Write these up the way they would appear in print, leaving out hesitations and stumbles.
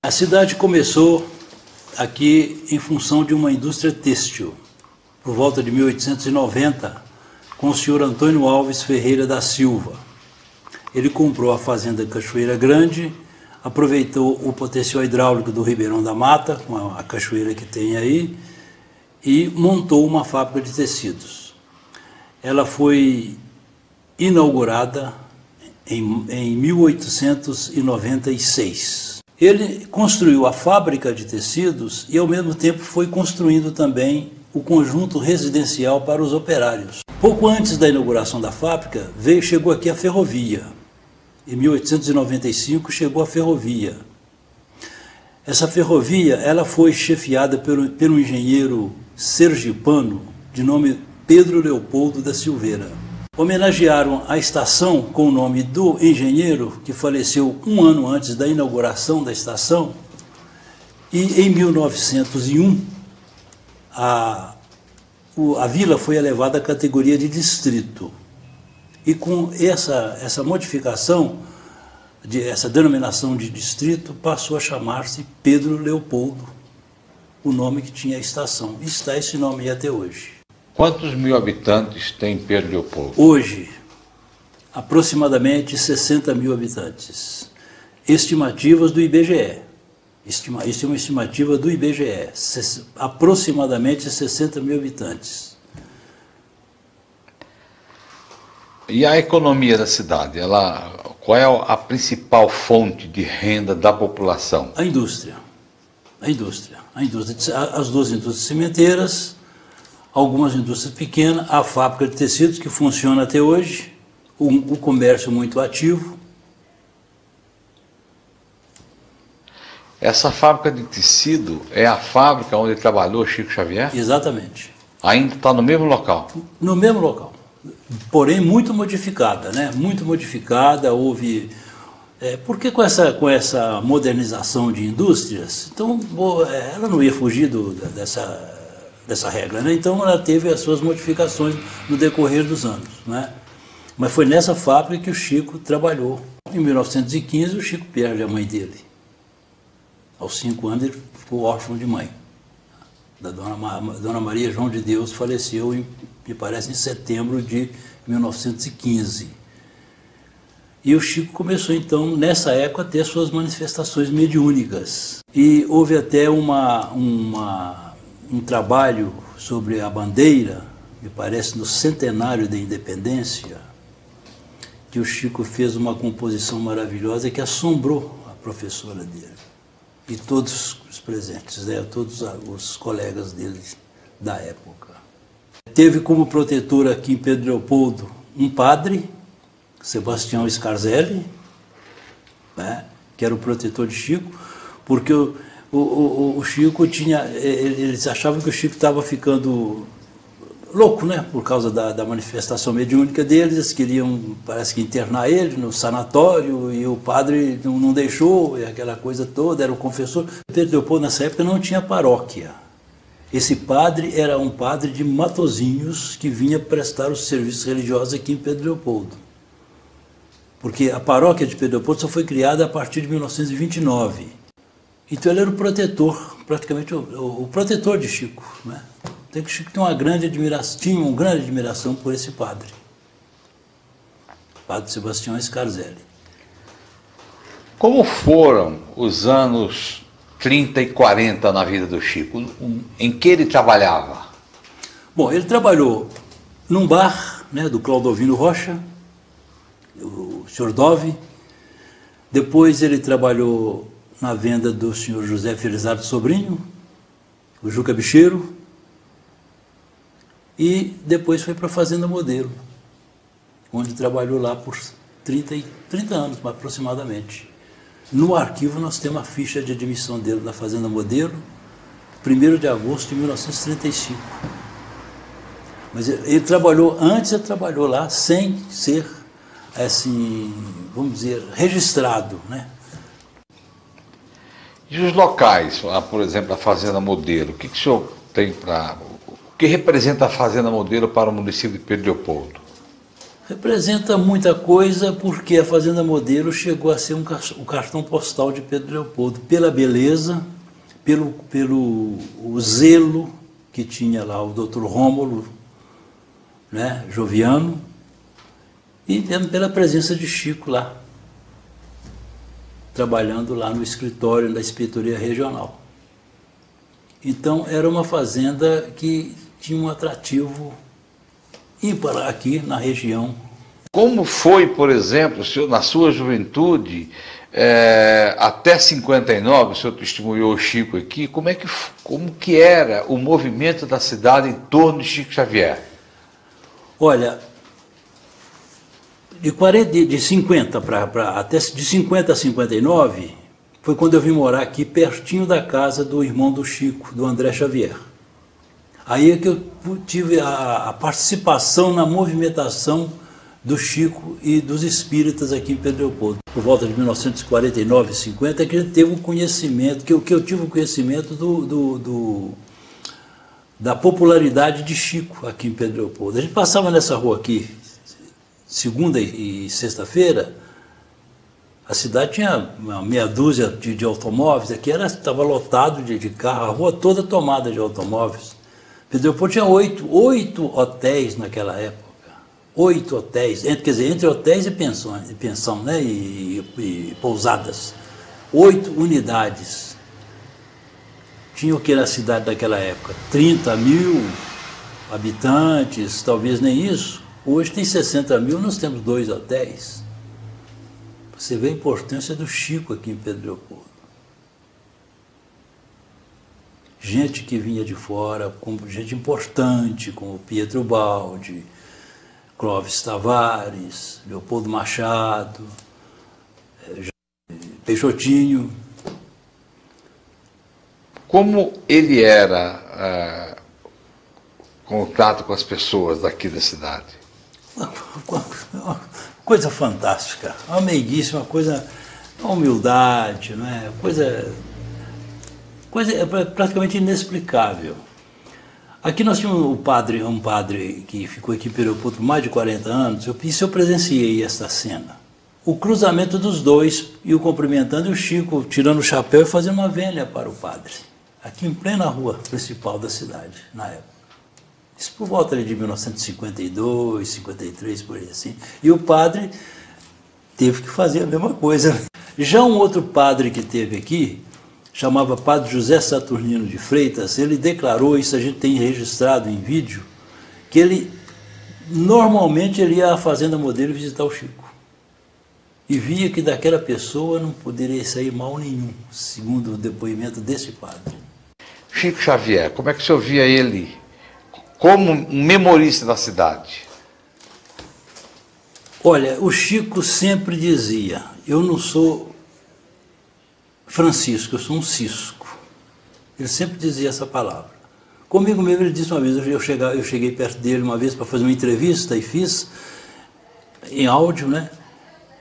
A cidade começou aqui em função de uma indústria têxtil, por volta de 1890, com o senhor Antônio Alves Ferreira da Silva. Ele comprou a fazenda Cachoeira Grande, aproveitou o potencial hidráulico do Ribeirão da Mata, com a cachoeira que tem aí, e montou uma fábrica de tecidos. Ela foi inaugurada em 1896. Ele construiu a fábrica de tecidos e, ao mesmo tempo, foi construindo também o conjunto residencial para os operários. Pouco antes da inauguração da fábrica, chegou aqui a ferrovia. Em 1895 chegou a ferrovia. Essa ferrovia ela foi chefiada pelo engenheiro sergipano de nome Pedro Leopoldo da Silveira. Homenagearam a estação com o nome do engenheiro que faleceu um ano antes da inauguração da estação, e em 1901 a vila foi elevada à categoria de distrito. E com essa modificação, essa denominação de distrito, passou a chamar-se Pedro Leopoldo, o nome que tinha a estação. E está esse nome aí até hoje. Quantos mil habitantes tem Pedro Leopoldo? Hoje, aproximadamente 60 mil habitantes. Estimativas do IBGE. Isso é uma estimativa do IBGE. Aproximadamente 60 mil habitantes. E a economia da cidade? Qual é a principal fonte de renda da população? A indústria. As duas indústrias cimenteiras, algumas indústrias pequenas, a fábrica de tecidos que funciona até hoje, o comércio muito ativo. Essa fábrica de tecido é a fábrica onde trabalhou Chico Xavier? Exatamente. Ainda está no mesmo local? No mesmo local, porém muito modificada, né? Muito modificada, houve... porque com essa modernização de indústrias, então ela não ia fugir dessa regra, né? Então ela teve as suas modificações no decorrer dos anos, né? Mas foi nessa fábrica que o Chico trabalhou. Em 1915 o Chico perde a mãe dele. Aos 5 anos ele ficou órfão de mãe. Dona Maria João de Deus faleceu, me parece, em setembro de 1915. E o Chico começou, então, nessa época, a ter suas manifestações mediúnicas. E houve até um trabalho sobre a bandeira, me parece, no centenário da independência, que o Chico fez uma composição maravilhosa que assombrou a professora dele. E todos os presentes, né? Todos os colegas dele da época. Teve como protetor aqui em Pedro Leopoldo um padre, Sebastião Scarzelli, né? Que era o protetor de Chico, porque o Chico tinha... Eles achavam que o Chico estava ficando louco, né? Por causa da manifestação mediúnica deles. Eles queriam, parece que, internar ele no sanatório, e o padre não deixou, e aquela coisa toda, era o confessor. Pedro Leopoldo, nessa época, não tinha paróquia. Esse padre era um padre de Matozinhos que vinha prestar os serviços religiosos aqui em Pedro Leopoldo. Porque a paróquia de Pedro Leopoldo só foi criada a partir de 1929. Então ele era o protetor, praticamente o protetor de Chico, né? Tem que Chico tinha uma grande admiração por esse padre, Padre Sebastião Scarzelli. Como foram os anos 30 e 40 na vida do Chico? Em que ele trabalhava? Bom, ele trabalhou num bar, né, do Claudovino Rocha, o Sr. Dove. Depois ele trabalhou na venda do senhor José Felizardo Sobrinho, o Juca Bicheiro. E depois foi para a Fazenda Modelo, onde trabalhou lá por 30 anos, aproximadamente. No arquivo nós temos a ficha de admissão dele na Fazenda Modelo, 1º de agosto de 1935. Mas ele trabalhou lá sem ser, assim, vamos dizer, registrado, né? E os locais, por exemplo, a Fazenda Modelo, o que o senhor tem para... O que representa a Fazenda Modelo para o município de Pedro Leopoldo? Representa muita coisa porque a Fazenda Modelo chegou a ser o cartão postal de Pedro Leopoldo, pela beleza, pelo o zelo que tinha lá o Dr. Rômulo, né, Joviano, e pela presença de Chico lá, trabalhando lá no escritório da Inspetoria Regional. Então era uma fazenda que tinha um atrativo ímpar aqui na região. Como foi, por exemplo, na sua juventude, até 59, o senhor testemunhou o Chico aqui, como que era o movimento da cidade em torno de Chico Xavier? Olha, de 50 até de 50 a 59, foi quando eu vim morar aqui pertinho da casa do irmão do Chico, do André Xavier. Aí é que eu tive a participação na movimentação do Chico e dos espíritas aqui em Pedro Leopoldo. Por volta de 1949, 50, é que a gente teve um conhecimento, que eu tive o conhecimento da popularidade de Chico aqui em Pedro Leopoldo. A gente passava nessa rua aqui, segunda e sexta-feira, a cidade tinha uma meia dúzia de automóveis, aqui estava lotado de carro, a rua toda tomada de automóveis. Pedro Leopoldo tinha oito hotéis naquela época. 8 hotéis, entre hotéis e pensão, né, e pousadas. 8 unidades. Tinha o que na cidade daquela época? 30 mil habitantes, talvez nem isso. Hoje tem 60 mil, nós temos 2 hotéis. Você vê a importância do Chico aqui em Pedro Leopoldo. Gente que vinha de fora, gente importante, como Pietro Baldi, Clóvis Tavares, Leopoldo Machado, Peixotinho. Como ele era contato com as pessoas daqui da cidade? Uma coisa fantástica, uma meiguice, uma coisa, uma humildade, não é? Coisa praticamente inexplicável. Aqui nós tínhamos um padre que ficou aqui em Pedro Leopoldo por mais de 40 anos, eu presenciei essa cena. O cruzamento dos dois, e o cumprimentando, e o Chico tirando o chapéu e fazendo uma vênia para o padre, aqui em plena rua principal da cidade, na época. Isso por volta de 1952, 53, por aí assim. E o padre teve que fazer a mesma coisa. Já um outro padre que teve aqui, chamava Padre José Saturnino de Freitas, ele declarou, isso a gente tem registrado em vídeo, que ele, normalmente, ele ia à Fazenda Modelo visitar o Chico. E via que daquela pessoa não poderia sair mal nenhum, segundo o depoimento desse padre. Chico Xavier, como é que o senhor via ele como um memorista da cidade? Olha, o Chico sempre dizia, eu não sou Francisco, eu sou um cisco. Ele sempre dizia essa palavra. Comigo mesmo ele disse uma vez, eu cheguei perto dele uma vez para fazer uma entrevista e fiz em áudio, né?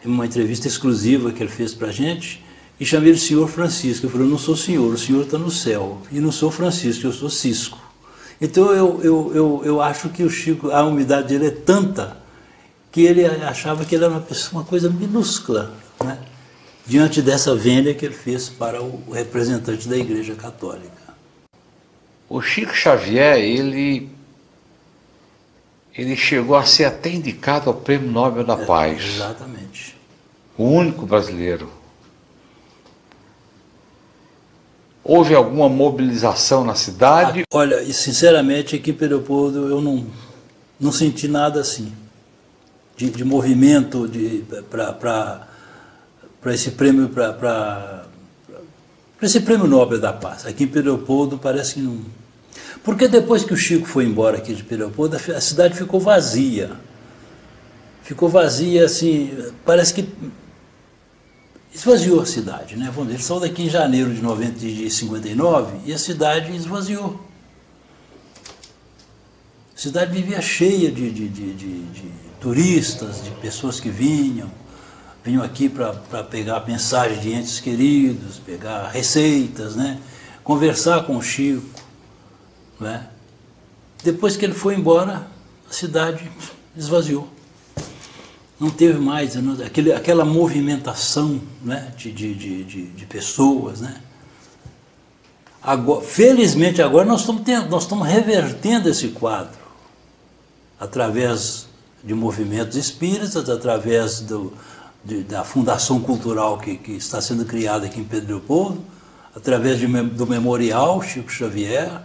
Uma entrevista exclusiva que ele fez para a gente, e chamei ele de senhor Francisco. Eu falei, eu não sou senhor, o senhor está no céu, e não sou Francisco, eu sou Cisco. Então eu acho que o Chico, a humildade dele é tanta, que ele achava que ele era uma coisa minúscula, né? Diante dessa vênia que ele fez para o representante da Igreja Católica. O Chico Xavier, ele chegou a ser até indicado ao Prêmio Nobel da Paz. Exatamente. O único brasileiro. Houve alguma mobilização na cidade? Olha, e sinceramente, aqui em Pedro Leopoldo eu não senti nada assim, de movimento para esse prêmio, para esse Prêmio Nobel da Paz. Aqui em Pedro Leopoldo parece que não. Porque depois que o Chico foi embora aqui de Pedro Leopoldo, a cidade ficou vazia. Ficou vazia, assim, parece que esvaziou a cidade, né? Vamos dizer, ele saiu daqui em janeiro de 59 e a cidade esvaziou. A cidade vivia cheia de turistas, de pessoas que vinham aqui para pegar mensagens de entes queridos, pegar receitas, né? Conversar com o Chico, né? Depois que ele foi embora, a cidade esvaziou. Não teve mais aquela movimentação, né, de pessoas, né? Agora, felizmente agora nós estamos revertendo esse quadro através de movimentos espíritas, através da fundação cultural que está sendo criada aqui em Pedro Leopoldo, através do memorial Chico Xavier.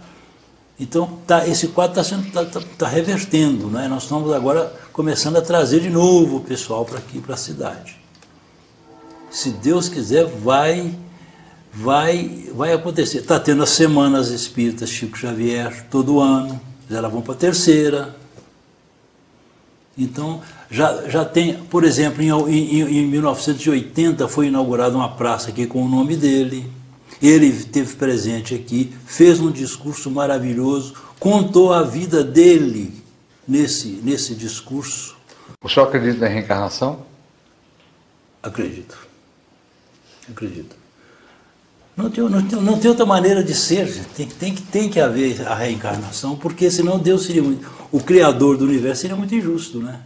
Então esse quadro está revertendo, né? Nós estamos agora começando a trazer de novo o pessoal para aqui, para a cidade. Se Deus quiser, vai acontecer. Está tendo as Semanas Espíritas Chico Xavier todo ano, já vão para a terceira. Então já tem, por exemplo, em 1980 foi inaugurada uma praça aqui com o nome dele. Ele esteve presente aqui, fez um discurso maravilhoso, contou a vida dele nesse discurso. O senhor acredita na reencarnação? Acredito. Não tem outra maneira de ser. Tem que haver a reencarnação, porque senão Deus seria o Criador do universo seria muito injusto, né?